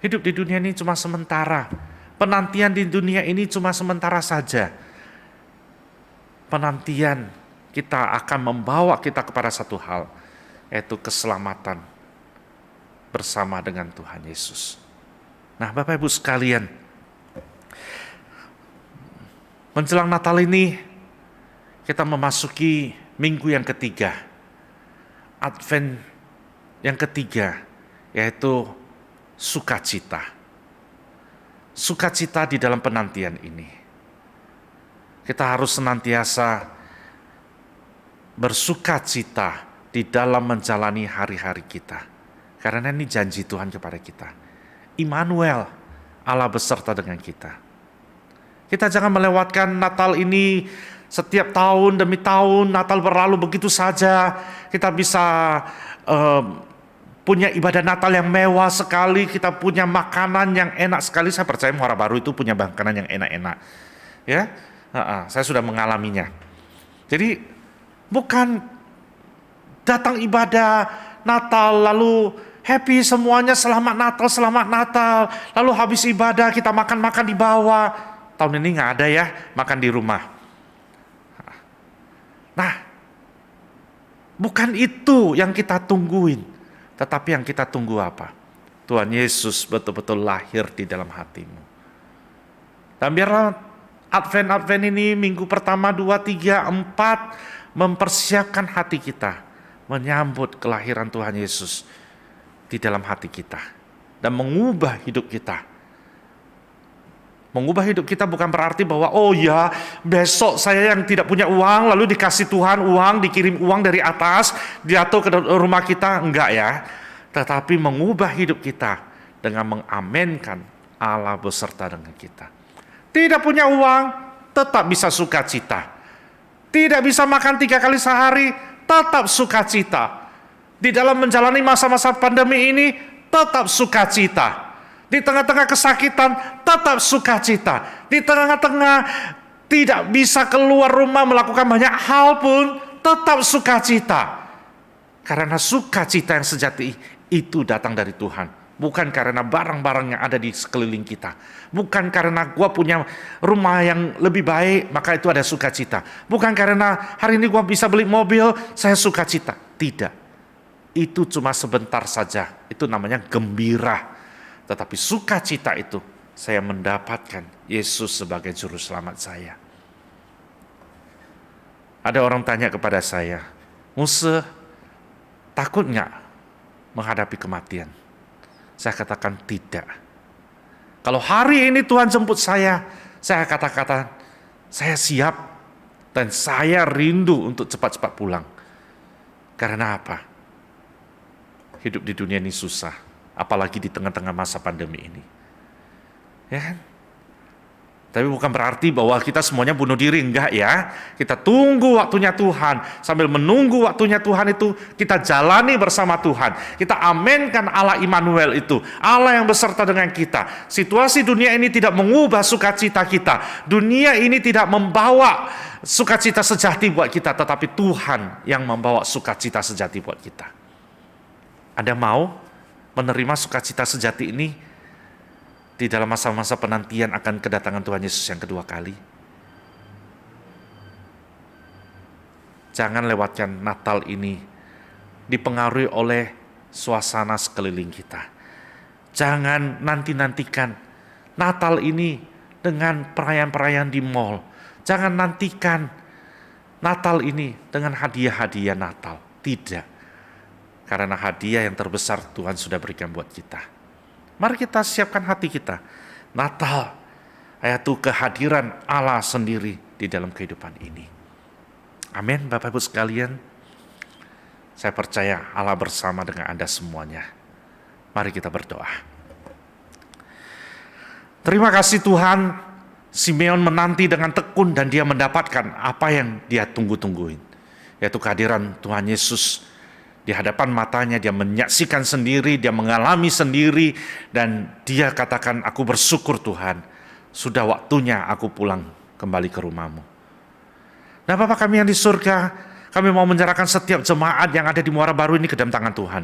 Hidup di dunia ini cuma sementara. Penantian di dunia ini cuma sementara saja. Penantian kita akan membawa kita kepada satu hal, yaitu keselamatan bersama dengan Tuhan Yesus. Nah, Bapak Ibu sekalian, menjelang Natal ini kita memasuki minggu yang ketiga, Advent yang ketiga, yaitu sukacita. Sukacita di dalam penantian ini. Kita harus senantiasa bersukacita di dalam menjalani hari-hari kita. Karena ini janji Tuhan kepada kita. Immanuel, Allah beserta dengan kita. Kita jangan melewatkan Natal ini setiap tahun demi tahun. Natal berlalu begitu saja. Kita bisa punya ibadah Natal yang mewah sekali. Kita punya makanan yang enak sekali. Saya percaya Muara Baru itu punya makanan yang enak-enak. Ya, saya sudah mengalaminya. Jadi bukan datang ibadah Natal lalu happy semuanya, selamat Natal, selamat Natal. Lalu habis ibadah kita makan-makan di bawah. Tahun ini nggak ada ya, makan di rumah. Nah, bukan itu yang kita tungguin. Tetapi yang kita tunggu apa? Tuhan Yesus betul-betul lahir di dalam hatimu. Dan biarlah Advent ini minggu pertama, 2, 3, 4 mempersiapkan hati kita menyambut kelahiran Tuhan Yesus di dalam hati kita dan mengubah hidup kita. Mengubah hidup kita bukan berarti bahwa oh ya, besok saya yang tidak punya uang lalu dikasih Tuhan uang, dikirim uang dari atas, jatuh ke rumah kita, enggak ya. Tetapi mengubah hidup kita dengan mengamenkan Allah beserta dengan kita. Tidak punya uang, tetap bisa sukacita. Tidak bisa makan 3 kali sehari, tetap sukacita. Di dalam menjalani masa-masa pandemi ini, tetap sukacita. Di tengah-tengah kesakitan, tetap sukacita. Di tengah-tengah tidak bisa keluar rumah melakukan banyak hal pun, tetap sukacita. Karena sukacita yang sejati itu datang dari Tuhan. Bukan karena barang-barang yang ada di sekeliling kita. Bukan karena gua punya rumah yang lebih baik, maka itu ada sukacita. Bukan karena hari ini gua bisa beli mobil, saya sukacita. Tidak. Itu cuma sebentar saja. Itu namanya gembira. Tetapi sukacita itu, saya mendapatkan Yesus sebagai juru selamat saya. Ada orang tanya kepada saya, Muse, takut nggak menghadapi kematian? Saya katakan tidak. Kalau hari ini Tuhan jemput saya katakan saya siap dan saya rindu untuk cepat-cepat pulang. Karena apa? Hidup di dunia ini susah, apalagi di tengah-tengah masa pandemi ini. Ya kan? Tapi bukan berarti bahwa kita semuanya bunuh diri, enggak ya. Kita tunggu waktunya Tuhan. Sambil menunggu waktunya Tuhan itu, kita jalani bersama Tuhan. Kita amenkan Allah Immanuel itu. Allah yang beserta dengan kita. Situasi dunia ini tidak mengubah sukacita kita. Dunia ini tidak membawa sukacita sejati buat kita. Tetapi Tuhan yang membawa sukacita sejati buat kita. Anda mau menerima sukacita sejati ini di dalam masa-masa penantian akan kedatangan Tuhan Yesus yang kedua kali? Jangan lewatkan Natal ini dipengaruhi oleh suasana sekeliling kita. Jangan nanti-nantikan Natal ini dengan perayaan-perayaan di mall. Jangan nantikan Natal ini dengan hadiah-hadiah Natal. Tidak. Karena hadiah yang terbesar Tuhan sudah berikan buat kita. Mari kita siapkan hati kita. Natal, yaitu kehadiran Allah sendiri di dalam kehidupan ini. Amin, Bapak Ibu sekalian. Saya percaya Allah bersama dengan Anda semuanya. Mari kita berdoa. Terima kasih Tuhan, Simeon menanti dengan tekun dan dia mendapatkan apa yang dia tunggu-tungguin. Yaitu kehadiran Tuhan Yesus. Di hadapan matanya dia menyaksikan sendiri, dia mengalami sendiri, dan dia katakan, aku bersyukur Tuhan, sudah waktunya aku pulang kembali ke rumahmu. Nah Bapa kami yang di surga, kami mau menyerahkan setiap jemaat yang ada di Muara Baru ini ke dalam tangan Tuhan.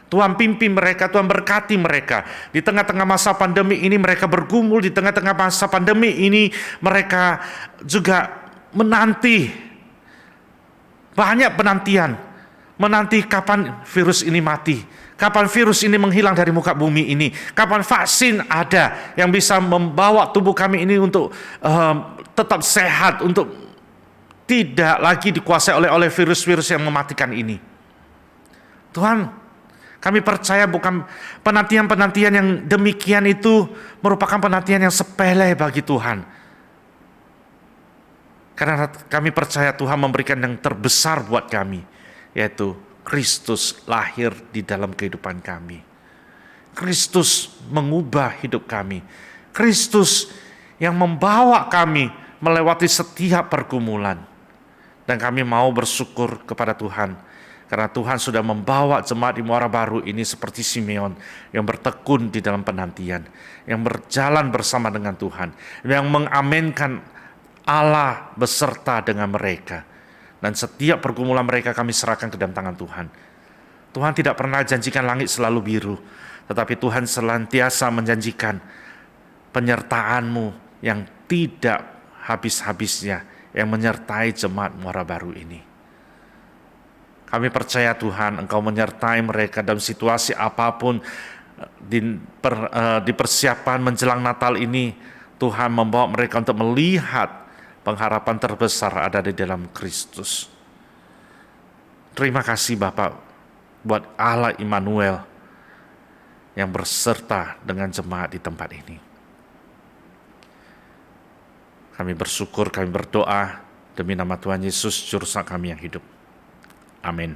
Tuhan pimpin mereka, Tuhan berkati mereka. Di tengah-tengah masa pandemi ini mereka bergumul, di tengah-tengah masa pandemi ini mereka juga menanti, banyak penantian. Menanti kapan virus ini mati, kapan virus ini menghilang dari muka bumi ini, kapan vaksin ada yang bisa membawa tubuh kami ini untuk tetap sehat, untuk tidak lagi dikuasai oleh virus-virus yang mematikan ini. Tuhan, kami percaya bukan penantian-penantian yang demikian itu merupakan penantian yang sepele bagi Tuhan. Karena kami percaya Tuhan memberikan yang terbesar buat kami, yaitu Kristus lahir di dalam kehidupan kami. Kristus mengubah hidup kami. Kristus yang membawa kami melewati setiap pergumulan. Dan kami mau bersyukur kepada Tuhan, karena Tuhan sudah membawa jemaat di Muara Baru ini seperti Simeon yang bertekun di dalam penantian, yang berjalan bersama dengan Tuhan, yang mengamenkan Allah beserta dengan mereka. Dan setiap pergumulan mereka kami serahkan ke dalam tangan Tuhan. Tuhan tidak pernah janjikan langit selalu biru, tetapi Tuhan senantiasa menjanjikan penyertaan-Mu yang tidak habis-habisnya, yang menyertai jemaat Muara Baru ini. Kami percaya Tuhan, Engkau menyertai mereka dalam situasi apapun, di persiapan menjelang Natal ini. Tuhan membawa mereka untuk melihat pengharapan terbesar ada di dalam Kristus. Terima kasih Bapak buat Allah Immanuel yang berserta dengan jemaat di tempat ini. Kami bersyukur, kami berdoa demi nama Tuhan Yesus, Juru Selamat kami yang hidup. Amin.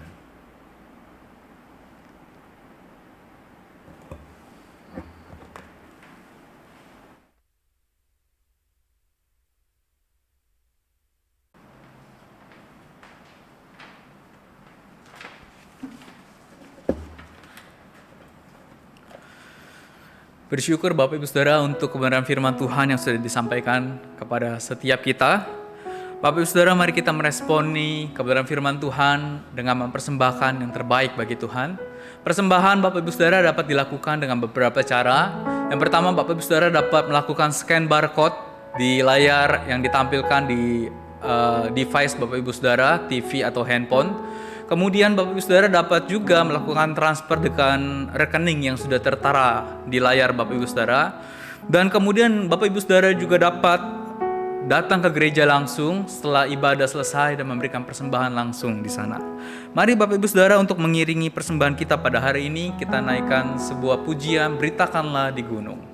Bersyukur Bapak Ibu Saudara untuk kebenaran firman Tuhan yang sudah disampaikan kepada setiap kita. Bapak Ibu Saudara, mari kita meresponi kebenaran firman Tuhan dengan mempersembahkan yang terbaik bagi Tuhan. Persembahan Bapak Ibu Saudara dapat dilakukan dengan beberapa cara. Yang pertama, Bapak Ibu Saudara dapat melakukan scan barcode di layar yang ditampilkan di device Bapak Ibu Saudara, TV atau handphone. Kemudian Bapak Ibu Saudara dapat juga melakukan transfer dengan rekening yang sudah tertara di layar Bapak Ibu Saudara. Dan kemudian Bapak Ibu Saudara juga dapat datang ke gereja langsung setelah ibadah selesai dan memberikan persembahan langsung di sana. Mari Bapak Ibu Saudara, untuk mengiringi persembahan kita pada hari ini, kita naikkan sebuah pujian, Beritakanlah di Gunung.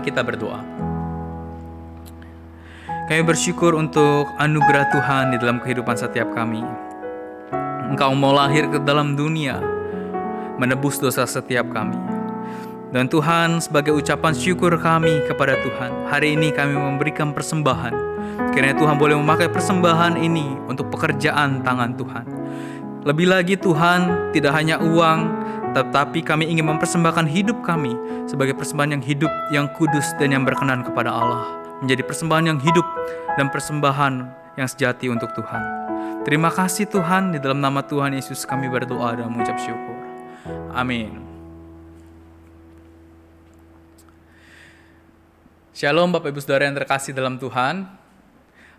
Kita berdoa. Kami bersyukur untuk anugerah Tuhan di dalam kehidupan setiap kami. Engkau mau lahir ke dalam dunia, menebus dosa setiap kami. Dan Tuhan, sebagai ucapan syukur kami kepada Tuhan, hari ini kami memberikan persembahan. Kiranya Tuhan boleh memakai persembahan ini untuk pekerjaan tangan Tuhan. Lebih lagi Tuhan, tidak hanya uang, tetapi kami ingin mempersembahkan hidup kami sebagai persembahan yang hidup, yang kudus, dan yang berkenan kepada Allah. Menjadi persembahan yang hidup dan persembahan yang sejati untuk Tuhan. Terima kasih Tuhan, di dalam nama Tuhan Yesus kami berdoa dan mengucap syukur. Amin. Shalom Bapak Ibu Saudara yang terkasih dalam Tuhan.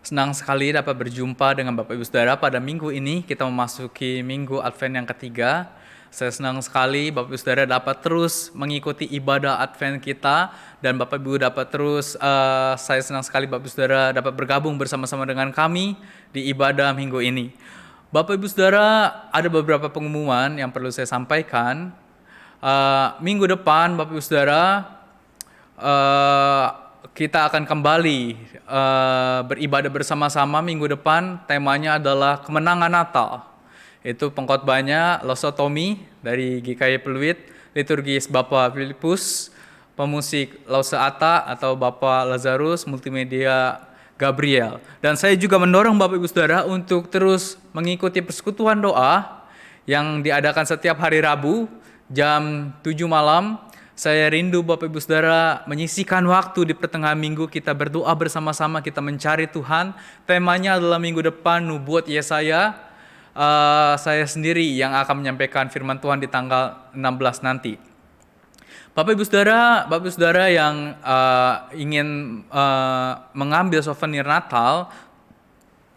Senang sekali dapat berjumpa dengan Bapak Ibu Saudara pada minggu ini. Kita memasuki minggu Advent yang ketiga. Saya senang sekali Bapak Ibu Saudara dapat terus mengikuti ibadah Advent kita, dan Bapak Ibu dapat terus, saya senang sekali Bapak Ibu Saudara dapat bergabung bersama-sama dengan kami di ibadah minggu ini. Bapak Ibu Saudara, ada beberapa pengumuman yang perlu saya sampaikan. Minggu depan Bapak Ibu Saudara, kita akan kembali beribadah bersama-sama. Minggu depan temanya adalah kemenangan Natal. Itu pengkhotbahnya Losotomi dari GKI Peluit, liturgis Bapak Filipus, pemusik Lause Ata atau Bapak Lazarus, multimedia Gabriel. Dan saya juga mendorong Bapak Ibu Saudara untuk terus mengikuti persekutuan doa yang diadakan setiap hari Rabu jam 7 malam. Saya rindu Bapak Ibu Saudara menyisihkan waktu di pertengahan minggu, kita berdoa bersama-sama, kita mencari Tuhan. Temanya adalah minggu depan Nubuat Yesaya. Saya sendiri yang akan menyampaikan firman Tuhan di tanggal 16 nanti. Bapak Ibu Saudara yang ingin mengambil souvenir Natal,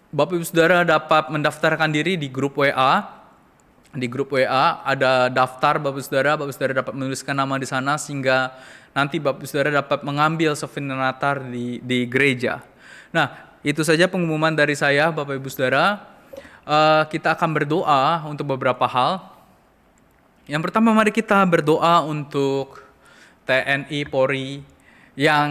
Bapak Ibu Saudara dapat mendaftarkan diri di grup WA. Di grup WA ada daftar Bapak Saudara dapat menuliskan nama di sana sehingga nanti Bapak Saudara dapat mengambil souvenir Natal di gereja. Nah, itu saja pengumuman dari saya Bapak Ibu Saudara. Kita akan berdoa untuk beberapa hal. Yang pertama, mari kita berdoa untuk TNI Polri yang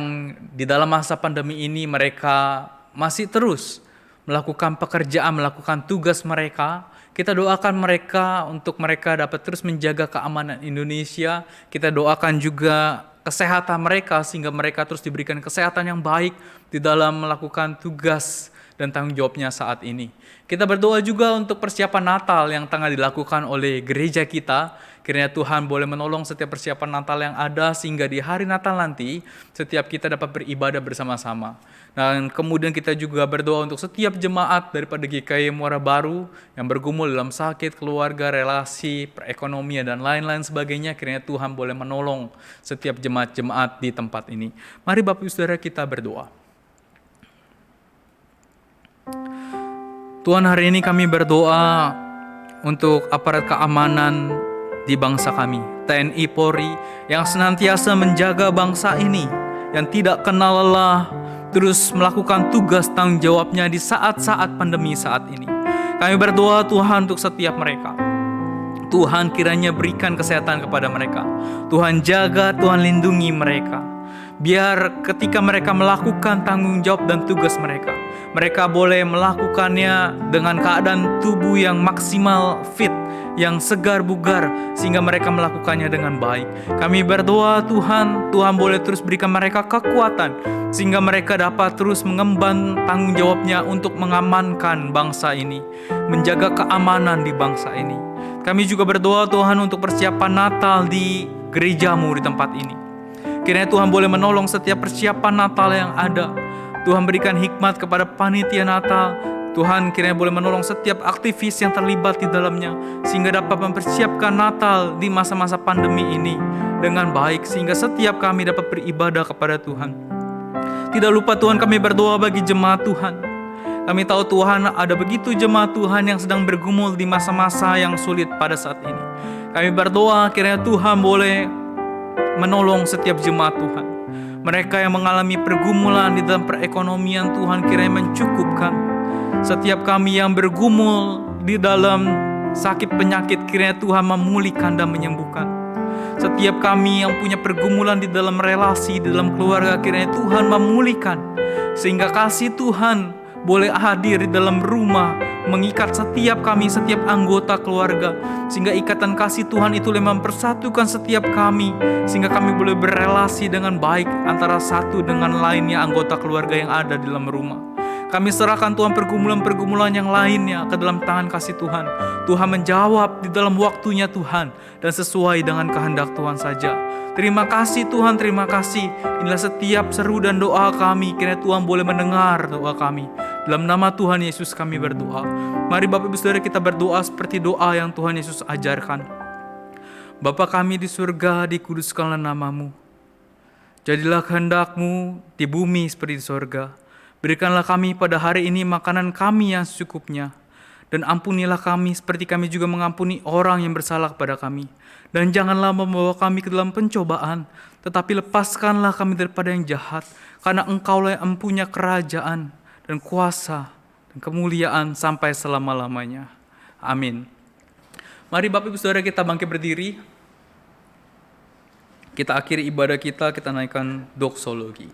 di dalam masa pandemi ini mereka masih terus melakukan pekerjaan, melakukan tugas mereka. Kita doakan mereka untuk mereka dapat terus menjaga keamanan Indonesia. Kita doakan juga kesehatan mereka sehingga mereka terus diberikan kesehatan yang baik di dalam melakukan tugas dan tanggung jawabnya saat ini. Kita berdoa juga untuk persiapan Natal yang tengah dilakukan oleh gereja kita. Kiranya Tuhan boleh menolong setiap persiapan Natal yang ada sehingga di hari Natal nanti setiap kita dapat beribadah bersama-sama. Dan kemudian kita juga berdoa untuk setiap jemaat daripada GKI Muara Baru yang bergumul dalam sakit, keluarga, relasi, perekonomian, dan lain-lain sebagainya. Kiranya Tuhan boleh menolong setiap jemaat-jemaat di tempat ini. Mari Bapak Ibu Saudara kita berdoa. Tuhan, hari ini kami berdoa untuk aparat keamanan di bangsa kami, TNI Polri yang senantiasa menjaga bangsa ini, yang tidak kenal lelah, terus melakukan tugas tanggung jawabnya di saat-saat pandemi saat ini. Kami berdoa Tuhan untuk setiap mereka. Tuhan kiranya berikan kesehatan kepada mereka. Tuhan jaga, Tuhan lindungi mereka. Biar ketika mereka melakukan tanggung jawab dan tugas mereka, mereka boleh melakukannya dengan keadaan tubuh yang maksimal fit, yang segar bugar, sehingga mereka melakukannya dengan baik. Kami berdoa Tuhan boleh terus berikan mereka kekuatan, sehingga mereka dapat terus mengemban tanggung jawabnya untuk mengamankan bangsa ini, menjaga keamanan di bangsa ini. Kami juga berdoa Tuhan untuk persiapan Natal di gerejamu di tempat ini. Kiranya Tuhan boleh menolong setiap persiapan Natal yang ada. Tuhan berikan hikmat kepada panitia Natal. Tuhan kiranya boleh menolong setiap aktivis yang terlibat di dalamnya, sehingga dapat mempersiapkan Natal di masa-masa pandemi ini dengan baik, sehingga setiap kami dapat beribadah kepada Tuhan. Tidak lupa Tuhan, kami berdoa bagi jemaat Tuhan. Kami tahu Tuhan ada begitu jemaat Tuhan yang sedang bergumul di masa-masa yang sulit pada saat ini. Kami berdoa kiranya Tuhan boleh menolong setiap jemaat Tuhan. Mereka yang mengalami pergumulan di dalam perekonomian, Tuhan kiranya mencukupkan. Setiap kami yang bergumul di dalam sakit penyakit, kiranya Tuhan memulihkan dan menyembuhkan. Setiap kami yang punya pergumulan di dalam relasi, di dalam keluarga, kiranya Tuhan memulihkan. Sehingga kasih Tuhan boleh hadir di dalam rumah, mengikat setiap kami, setiap anggota keluarga, sehingga ikatan kasih Tuhan itu mempersatukan setiap kami, sehingga kami boleh berelasi dengan baik antara satu dengan lainnya anggota keluarga yang ada di dalam rumah. Kami serahkan Tuhan pergumulan-pergumulan yang lainnya ke dalam tangan kasih Tuhan. Tuhan menjawab di dalam waktunya Tuhan dan sesuai dengan kehendak Tuhan saja. Terima kasih Tuhan, terima kasih. Inilah setiap seru dan doa kami. Kiranya Tuhan boleh mendengar doa kami. Dalam nama Tuhan Yesus kami berdoa. Mari Bapak Ibu Saudara kita berdoa seperti doa yang Tuhan Yesus ajarkan. Bapa kami di surga, dikuduskanlah namamu. Jadilah kehendak-Mu di bumi seperti di surga. Berikanlah kami pada hari ini makanan kami yang secukupnya. Dan ampunilah kami seperti kami juga mengampuni orang yang bersalah kepada kami. Dan janganlah membawa kami ke dalam pencobaan, tetapi lepaskanlah kami daripada yang jahat. Karena Engkaulah yang mempunyai kerajaan dan kuasa dan kemuliaan sampai selama-lamanya. Amin. Mari Bapak Ibu Saudara kita bangkit berdiri. Kita akhiri ibadah kita naikkan doksologi.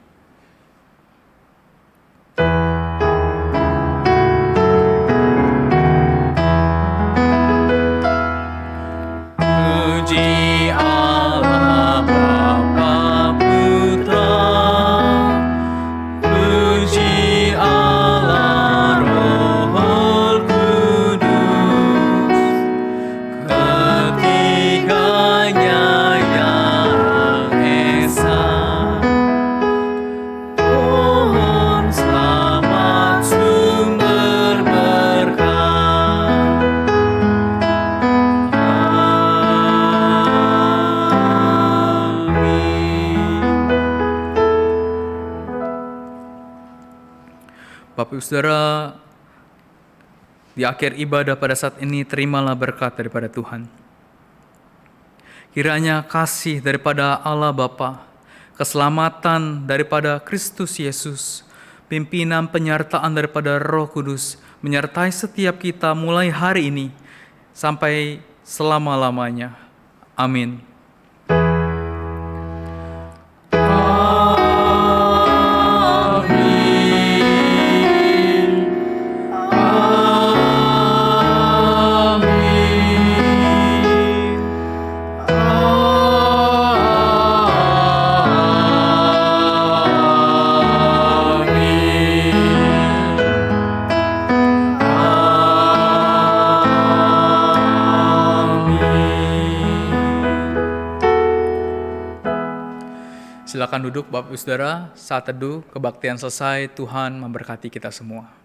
Bapak Ibu Saudara, di akhir ibadah pada saat ini terimalah berkat daripada Tuhan. Kiranya kasih daripada Allah Bapa, keselamatan daripada Kristus Yesus, pimpinan penyertaan daripada Roh Kudus menyertai setiap kita mulai hari ini sampai selama-lamanya. Amin. Silakan duduk Bapak Ibu Saudara, saat teduh kebaktian selesai, Tuhan memberkati kita semua.